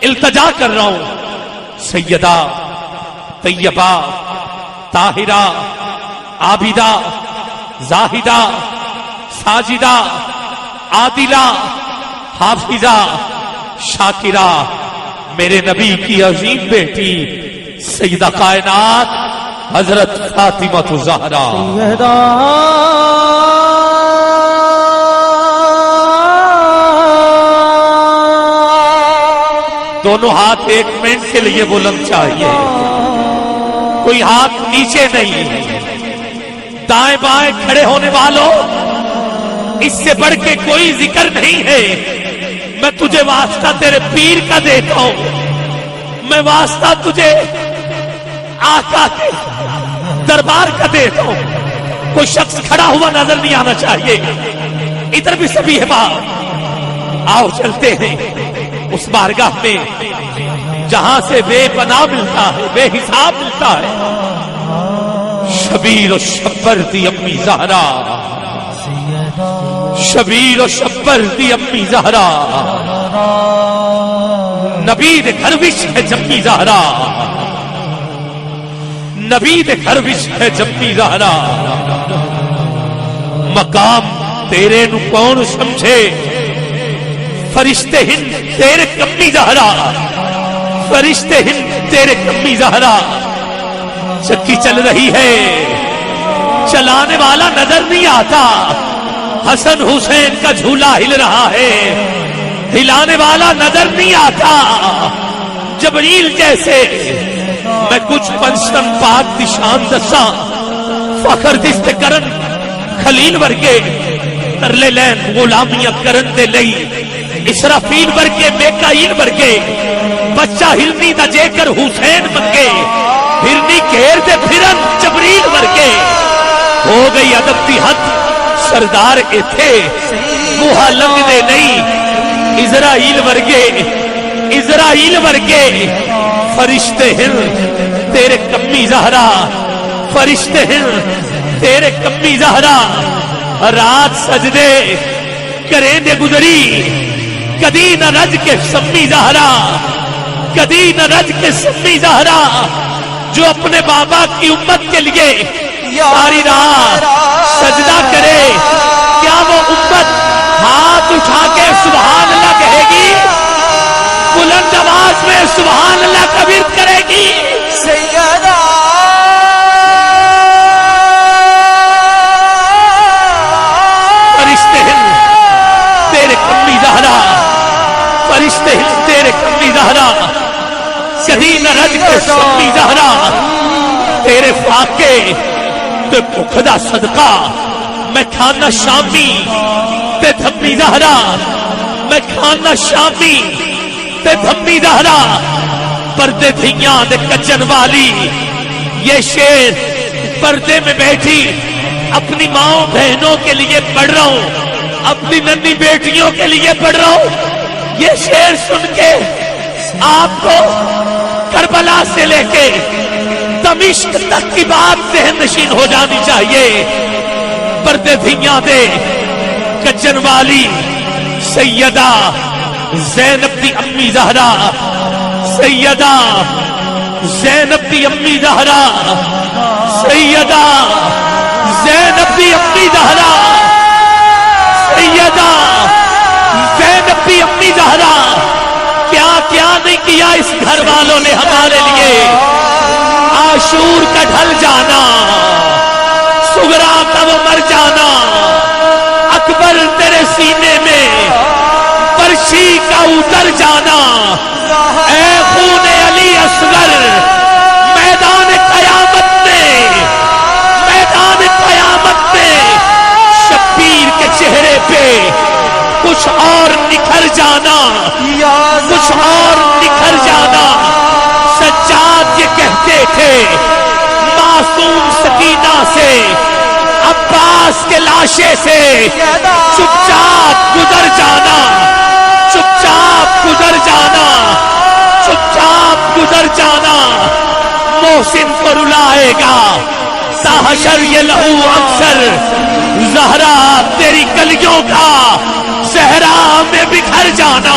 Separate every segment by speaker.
Speaker 1: التجا کر رہا ہوں سیدہ طیبہ طاہرہ عابدہ زاہدہ ساجدہ عادلہ حافظہ شاکرہ میرے نبی کی عظیم بیٹی سیدہ کائنات حضرت فاطمہ الزہرا دونوں ہاتھ ایک منٹ کے لیے بلند چاہیے، کوئی ہاتھ نیچے نہیں، دائیں بائیں کھڑے ہونے والوں اس سے بڑھ کے کوئی ذکر نہیں ہے۔ میں تجھے واسطہ تیرے پیر کا دیتا ہوں، میں واسطہ تجھے آقا کے دربار کا دیتا ہوں۔ کوئی شخص کھڑا ہوا نظر نہیں آنا چاہیے، ادھر بھی سبھی ہے بات۔ آؤ چلتے ہیں اس بارگاہ میں جہاں سے بے پناہ ملتا ہے، بے حساب ملتا ہے۔ شبیر و شبر دی امی زہرا، شبیر و شبر دی امی زہرا، نبی دے گھر وچ ہے جمی زہرا، نبی دے گھر وچ ہے جمی زہرا۔ مقام تیرے نو کون سمجھے، فرشتے ہند تیرے کمی زہرا، فرشتے ہند تیرے کمی زہرا۔ چکی چل رہی ہے، چلانے والا نظر نہیں آتا، حسن حسین کا جھولا ہل رہا ہے، ہلانے والا نظر نہیں آتا۔ جبریل جیسے میں کچھ پنچتن پاک دشان دساں، فخر دست کرن خلیل ورگے، ترلے لین غلامیاں کرن دے لئی، اسرافیل ورگے میکائیل ورگے، بچہ ہرنی دا جے کر حسین منگے، ہرنی گھیر دے پھرن جبریل ورگے۔ ہو گئی ادب دی حد سردار ایتھے، موہا لنگ دے نہیں اسرائیل ورگے، اسرائیل ورگے۔ فرشتے ہن تیرے کمی زہرا، فرشتے ہن تیرے کمی زہرا۔ رات سجدے کریں دے گزری، کدی نہ رج کے سمی زہرا، کدی نہ رج کے سمی زہرا۔ جو اپنے بابا کی امت کے لیے ساری رات سجدہ کرے، کیا وہ امت ہاتھ اٹھا کے سبحان اللہ کہے گی؟ بلند آواز میں سبحان اللہ کا ورد کرے گی؟ سیدہ فرشتے ہیں تیرے کمی زہرا، فرشتے ہیں تیرے کمی زہرا، کدی نہ رج کے سمی زہرا۔ تیرے فاقے تے بھکھدا صدقہ میں کھانا شامی تے دھمی زہرا، میں کھانا شامی تے دھمی زہرا۔ پردے دھیاں دے کچن والی، یہ شیر پردے میں بیٹھی اپنی ماؤں بہنوں کے لیے پڑھ رہا ہوں، اپنی ننھی بیٹیوں کے لیے پڑھ رہا ہوں۔ یہ شیر سن کے آپ کو کربلا سے لے کے دمشق تک کی بات ذہن نشین ہو جانی چاہیے۔ پردے دھیاں دے کچن والی سیدہ زینب دی امی زہرا، سیدہ زینب دی امی زہرا، سیدہ زینب دی امی زہرا، سیدہ زینب دی امی زہرا۔ کیا کیا نہیں کیا اس گھر والوں نے ہمارے لیے۔ عاشور کا ڈھل جانا، سغرا کا وہ مر جانا، اکبر تیرے سینے میں فرشی کا اتر جانا۔ اے خون علی اصغر میدان قیامت میں، میدان قیامت میں شبیر کے چہرے پہ کچھ اور نکھر جانا، کچھ اور نکھر جانا۔ سجاد یہ کہتے تھے معصوم سکینہ سے، عباس کے لاشے سے چپ چاپ گزر جانا، چپ چاپ گزر جانا، چپ چاپ گزر جانا۔ محسن کو رلائے گا تحشر یہ لہو اکثر، زہرا تیری گلیوں کا صحرا میں بکھر جانا،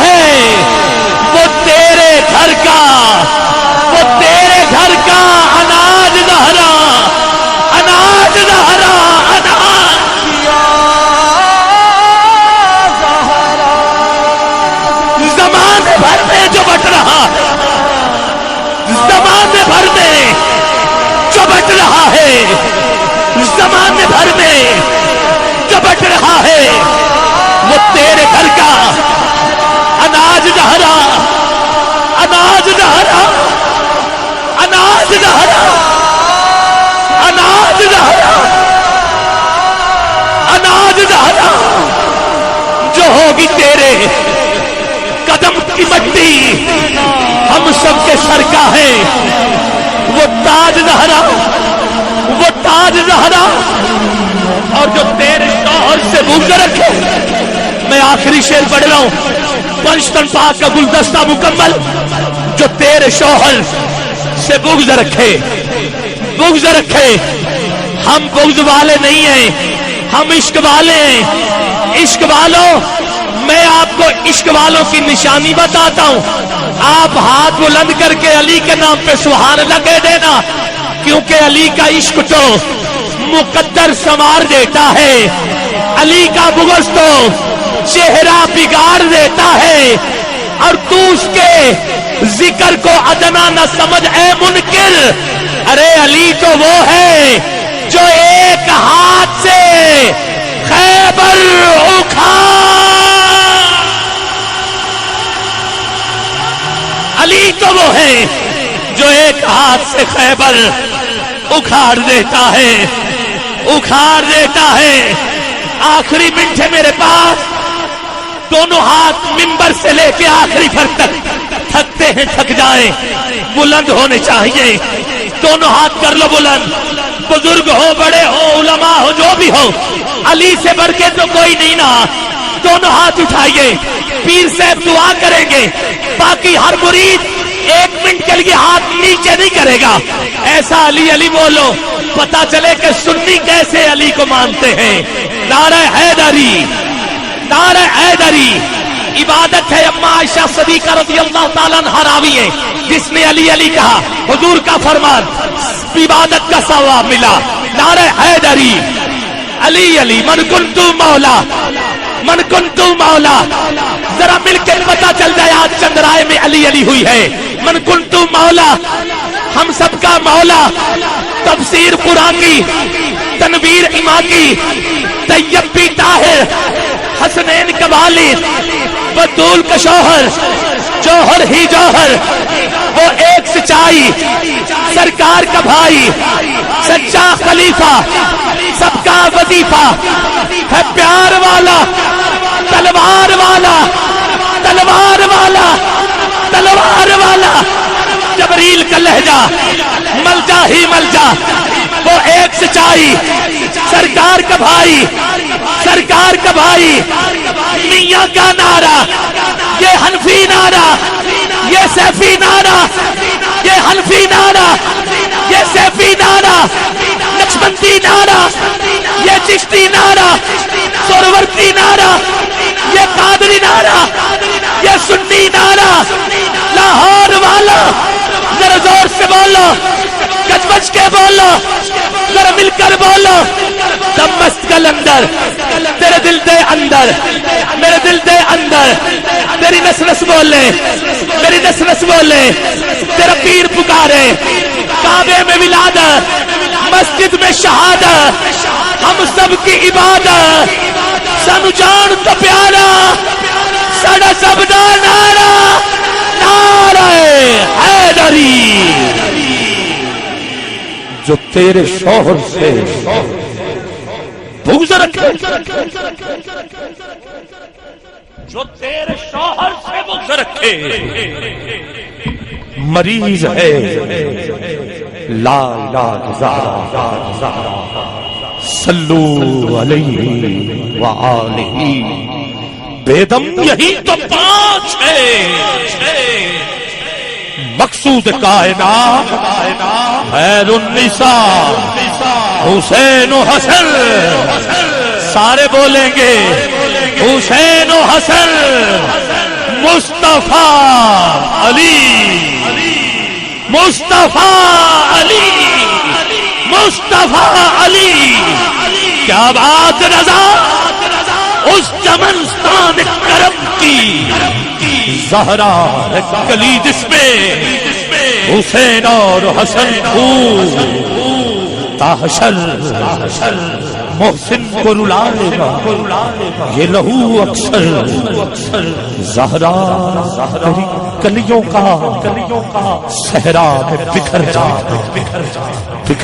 Speaker 1: ہے وہ تیرے گھر کا، وہ تیرے گھر کا اناج زہرا، اناج زہرا، اناج زمانے بھر میں جو بٹ رہا ہے، زمانے بھر میں جو بٹ رہا ہے، زمانے بھر میں جو بٹ رہا ہے وہ تیرے گھر کا اناج زہرا، اناج زہرا، اناج زہرا، اناج زہرا، اناج زہرا جو ہوگی تیرے قدم کی مٹی ہم سب کے سر کا ہے، وہ تاج زہرا، وہ تاج زہرا، اور جو تیرے شوہر سے بغض رکھے۔ میں آخری شعر پڑھ رہا ہوں، پنجتن پاک کا گلدستہ مکمل۔ جو تیرے شوہر سے بغض رکھے، بغض رکھے۔ ہم بغض والے نہیں ہیں، ہم عشق والے ہیں۔ عشق والوں، میں آپ کو عشق والوں کی نشانی بتاتا ہوں۔ آپ ہاتھ بلند کر کے علی کے نام پہ سبحان اللہ کہہ دینا، کیونکہ علی کا عشق تو مقدر سنوار دیتا ہے، علی کا بغض تو چہرہ بگاڑ دیتا ہے۔ اور تو اس کے ذکر کو ادنا نہ سمجھ اے منکر، ارے علی تو وہ ہے جو ایک ہاتھ سے خیبر علی تو وہ ہے جو ایک ہاتھ سے خیبر اکھاڑ دیتا ہے، اکھاڑ دیتا ہے۔ آخری منٹ ہے میرے پاس، دونوں ہاتھ منبر سے لے کے آخری پھر تک، تھکتے ہیں تھک جائیں، بلند ہونے چاہیے۔ دونوں ہاتھ کر لو بلند، بزرگ ہو، بڑے ہو، علماء ہو، جو بھی ہو، علی سے بڑھ کے تو کوئی نہیں نا۔ دونوں ہاتھ اٹھائیے، پیر صاحب دعا کریں گے، باقی ہر مرید ایک منٹ کے لیے ہاتھ نیچے نہیں کرے گا۔ ایسا علی علی بولو، پتا چلے کہ سنی کیسے علی کو مانتے ہیں۔ نعرہ حیدری، نعرہ حیدری۔ عبادت ہے۔ اما عائشہ صدیقہ رضی اللہ تعالیٰ عنہا راوی ہے جس نے علی علی کہا، حضور کا فرمان، عبادت کا ثواب ملا۔ نعرہ حیدری، علی علی، من کنتو مولا، من کنتو مولا۔ ذرا مل کے پتا چل جائے آج چندرائے میں علی علی ہوئی ہے۔ من کنتو مولا، ہم سب کا مولا۔ تفسیر قرآن کی، تنویر اما کی، طیب بی طاہر، حسنین کا والد، بدول کا شوہر، جوہر ہی جوہر، وہ ایک سچائی، سرکار کا بھائی، سچا خلیفہ، سب کا وظیفہ ہے، پیار والا، تلوار والا، تلوار والا، تلوار والا، جبریل کا لہجہ، ملجا ہی ملجا، وہ ایک سچائی، سرکار کا بھائی، سرکار کا بھائی، میاں کا نعرہ، یہ حنفی نعرہ، یہ سیفی نعرہ، یہ حنفی نعرہ، یہ سیفی نعرہ، نقشبندی نعرہ، یہ چشتی نعرہ، سورورتی نعرہ، یہ قادری نعرہ، یہ سنی نعرہ، لاہور والا ذرا زور سے بولو، گج بج کے بولو، ذرا مل کر بولو، دمست کلندر، تیرے دل دے اندر، میرے دل دے اندر، تیری نس نس بولے، میری نس نس بولے، تیرا پیر پکارے، کعبے میں ولادت، مسجد میں شہادت، ہم سب کی عبادت، سانو جان تو پیارا، ساڈا سب دا نعرہ، نعرہ حیدری۔ جو تیرے شوہر سے بغض رکھے، جو تیرے شوہر سے بغض رکھے، مریض ہے، لا الہ الا اللہ، صلو علیہ وآلہ۔ بیدم یہی تو پانچ ہے، مقصود کائنات خیر النساء، حسین و حسن، سارے بولیں گے حسین و حسن مصطفیٰ علی مصطفیٰ علی مصطفیٰ علی. کیا بات رضا اس چمنستان کرم کی زہرا ہے کلی جس میں حسین اور حسن کو تاحشر محسن کو رلا لے گا یہ لہو اکثر زہرا تیری کلیوں کا صحرا میں بکھر جا